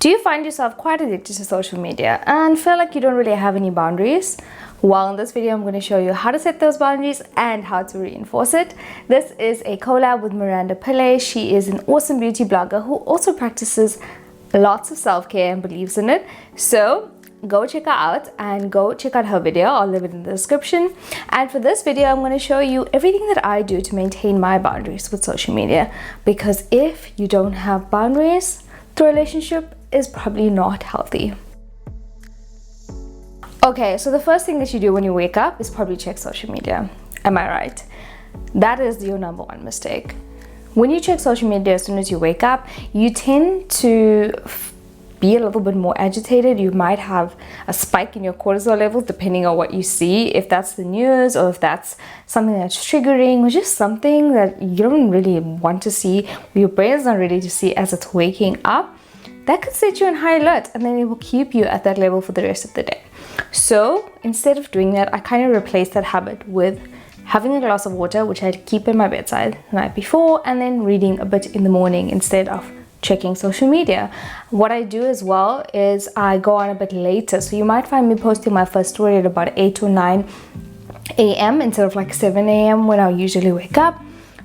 Do you find yourself quite addicted to social media and feel like you don't really have any boundaries? Well, in this video, I'm going to show you how to set those boundaries and how to reinforce it. This is a collab with Meranda Pillay. She is an awesome beauty blogger who also practices lots of self-care and believes in it. So go check her out and go check out her video. I'll leave it in the description. And for this video, I'm going to show you everything that I do to maintain my boundaries with social media. Because if you don't have boundaries, the relationship is probably not healthy. Okay, so the first thing that you do when you wake up is probably check social media. Am I right? That is your number one mistake. When you check social media as soon as you wake up, you tend to be a little bit more agitated. You might have a spike in your cortisol levels depending on what you see, if that's the news or if that's something that's triggering or just something that you don't really want to see, or your brain's not ready to see as it's waking up. That could set you on high alert, and then it will keep you at that level for the rest of the day. So instead of doing that, I kind of replaced that habit with having a glass of water, which I'd keep in my bedside the night before, and then reading a bit in the morning instead of checking social media. What I do as well is I go on a bit later. So you might find me posting my first story at about 8 or 9 a.m. instead of like 7 a.m. when I usually wake up,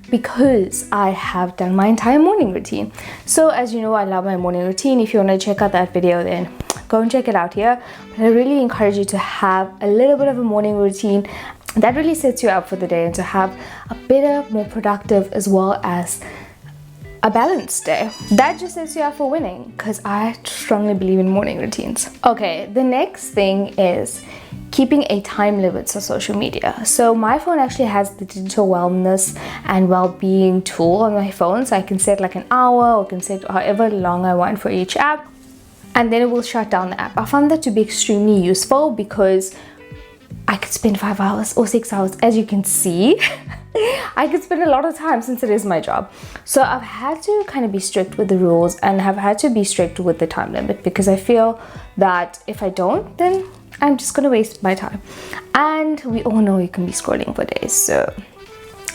because I have done my entire morning routine. So as you know, I love my morning routine. If you want to check out that video, then go and check it out here. But I really encourage you to have a little bit of a morning routine that really sets you up for the day and to have a better, more productive, as well as a balanced day. That just sets you up for winning, because I strongly believe in morning routines. Okay, the next thing is keeping a time limit for social media. So my phone actually has the digital wellness and well-being tool on my phone, so I can set like an hour or can set however long I want for each app, and then it will shut down the app. I found that to be extremely useful because I could spend 5 hours or 6 hours, as you can see. I could spend a lot of time since it is my job. So I've had to kind of be strict with the rules and have had to be strict with the time limit, because I feel that if I don't, then I'm just gonna waste my time. And we all know you can be scrolling for days. So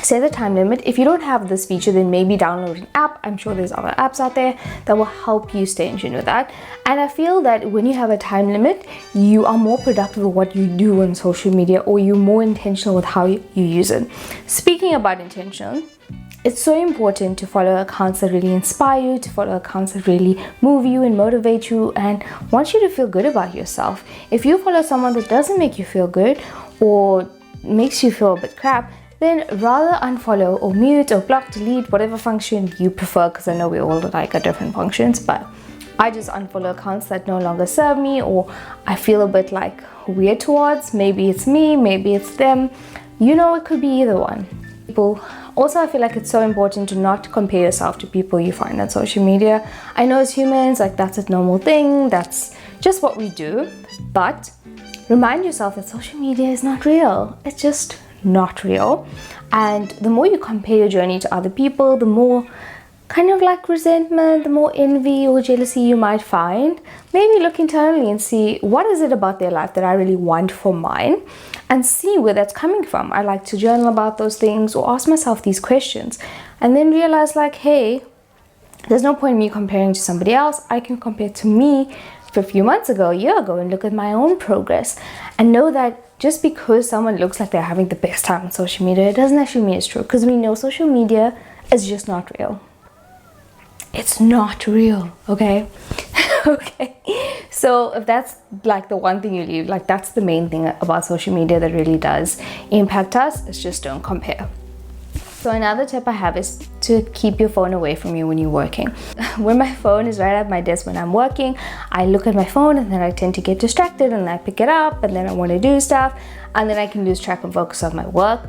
set the time limit. If you don't have this feature, then maybe download an app. I'm sure there's other apps out there that will help you stay in tune with that. And I feel that when you have a time limit, you are more productive with what you do on social media, or you're more intentional with how you use it. Speaking about intentional, it's so important to follow accounts that really inspire you, to follow accounts that really move you and motivate you and want you to feel good about yourself. If you follow someone that doesn't make you feel good or makes you feel a bit crap, then rather unfollow or mute or block, delete, whatever function you prefer, because I know we all like our different functions, but I just unfollow accounts that no longer serve me or I feel a bit like weird towards. Maybe it's me, maybe it's them. You know, it could be either one. Also, I feel like it's so important to not compare yourself to people you find on social media. I know as humans, like, that's a normal thing, that's just what we do, but remind yourself that social media is not real. It's just not real. And the more you compare your journey to other people, the more kind of like resentment, the more envy or jealousy you might find. Maybe look internally and see, what is it about their life that I really want for mine, and see where that's coming from. I like to journal about those things or ask myself these questions, and then realize like, hey, there's no point in me comparing to somebody else. I can compare to me for a few months ago, a year ago, and look at my own progress and know that just because someone looks like they're having the best time on social media, it doesn't actually mean it's true, because we know social media is just not real. It's not real, okay? Okay, so if that's like the one thing you leave, like that's the main thing about social media that really does impact us, is just don't compare. So another tip I have is to keep your phone away from you when you're working. When my phone is right at my desk when I'm working, I look at my phone and then I tend to get distracted, and I pick it up and then I want to do stuff, and then I can lose track and focus on my work,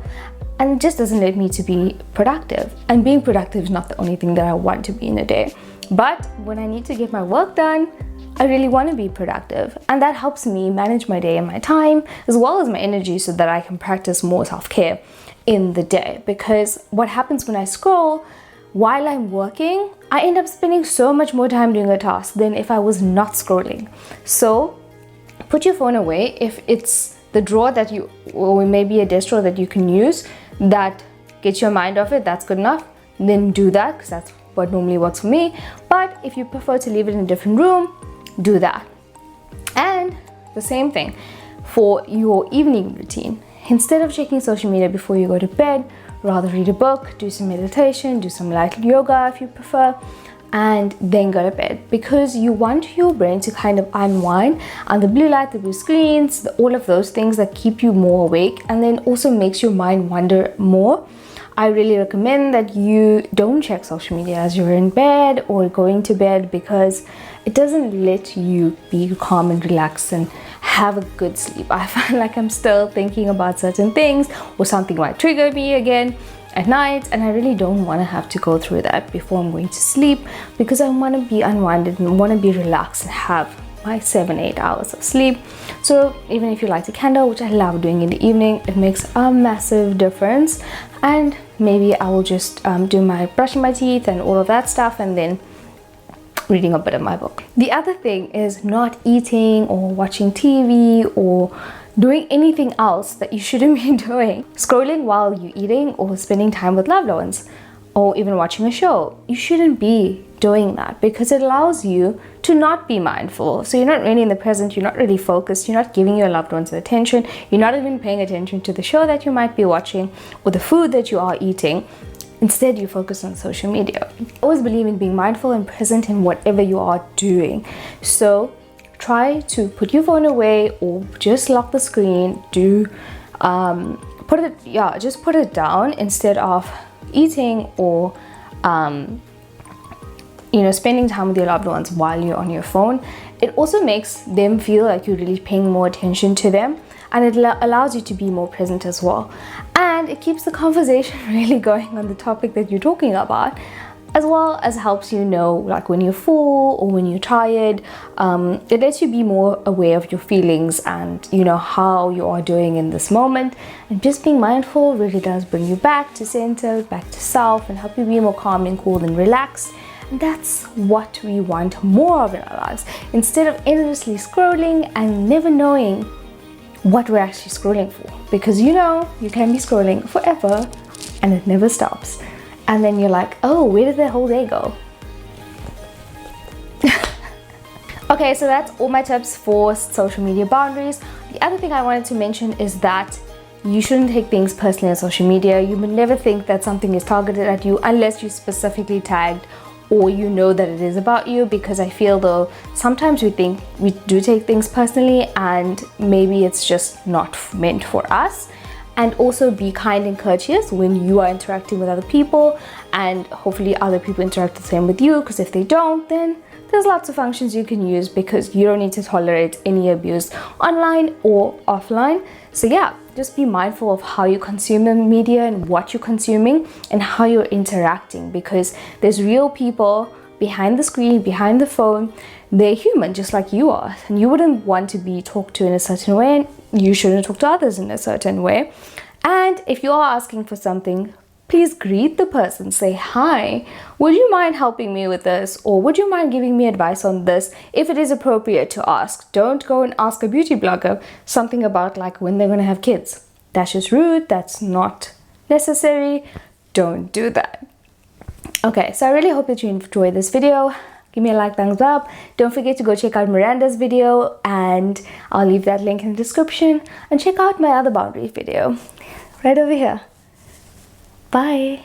and it just doesn't let me to be productive. And being productive is not the only thing that I want to be in a day. But when I need to get my work done, I really want to be productive, and that helps me manage my day and my time as well as my energy, so that I can practice more self-care in the day. Because what happens when I scroll while I'm working, I end up spending so much more time doing a task than if I was not scrolling. So put your phone away. If it's the drawer that you, or maybe a desk drawer that you can use that gets your mind off it, that's good enough, then do that, because that's what normally works for me. But if you prefer to leave it in a different room, do that. And the same thing for your evening routine. Instead of checking social media before you go to bed, rather read a book, do some meditation, do some light yoga if you prefer, and then go to bed, because you want your brain to kind of unwind, and the blue light, the blue screens, all of those things that keep you more awake and then also makes your mind wander more. I really recommend that you don't check social media as you're in bed or going to bed, because it doesn't let you be calm and relaxed and have a good sleep. I find like I'm still thinking about certain things, or something might trigger me again at night, and I really don't want to have to go through that before I'm going to sleep, because I want to be unwinded and want to be relaxed and have my 7-8 hours of sleep. So even if you light a candle, which I love doing in the evening, it makes a massive difference. And maybe I will just do my brushing my teeth and all of that stuff, and then reading a bit of my book. The other thing is not eating or watching TV or doing anything else that you shouldn't be doing. Scrolling while you're eating, or spending time with loved ones, or even watching a show. You shouldn't be doing that, because it allows you to not be mindful. So you're not really in the present, you're not really focused, you're not giving your loved ones attention, you're not even paying attention to the show that you might be watching or the food that you are eating. Instead, you focus on social media. I always believe in being mindful and present in whatever you are doing. So try to put your phone away, or just lock the screen. Just put it down instead of eating or spending time with your loved ones while you're on your phone. It also makes them feel like you're really paying more attention to them, and it allows you to be more present as well. And it keeps the conversation really going on the topic that you're talking about, as well as helps you know, like when you're full or when you're tired. It lets you be more aware of your feelings and how you are doing in this moment. And just being mindful really does bring you back to center, back to self, and help you be more calm and cool and relaxed. And that's what we want more of in our lives, instead of endlessly scrolling and never knowing what we're actually scrolling for. Because you can be scrolling forever and it never stops. And then you're like, oh, where did the whole day go? Okay, so that's all my tips for social media boundaries. The other thing I wanted to mention is that you shouldn't take things personally on social media. You would never think that something is targeted at you unless you specifically tagged, or that it is about you, because I feel though sometimes we think we do take things personally, and maybe it's just not meant for us. And also be kind and courteous when you are interacting with other people, and hopefully other people interact the same with you, because if they don't, then there's lots of functions you can use, because you don't need to tolerate any abuse online or offline. So yeah, just be mindful of how you consume the media and what you're consuming and how you're interacting, because there's real people behind the screen, behind the phone. They're human just like you are, and you wouldn't want to be talked to in a certain way, and you shouldn't talk to others in a certain way. And if you are asking for something, please greet the person. Say, hi, would you mind helping me with this? Or would you mind giving me advice on this, if it is appropriate to ask? Don't go and ask a beauty blogger something about like when they're going to have kids. That's just rude. That's not necessary. Don't do that. Okay, so I really hope that you enjoyed this video. Give me a like, thumbs up. Don't forget to go check out Miranda's video, and I'll leave that link in the description. And check out my other boundary video right over here. Bye.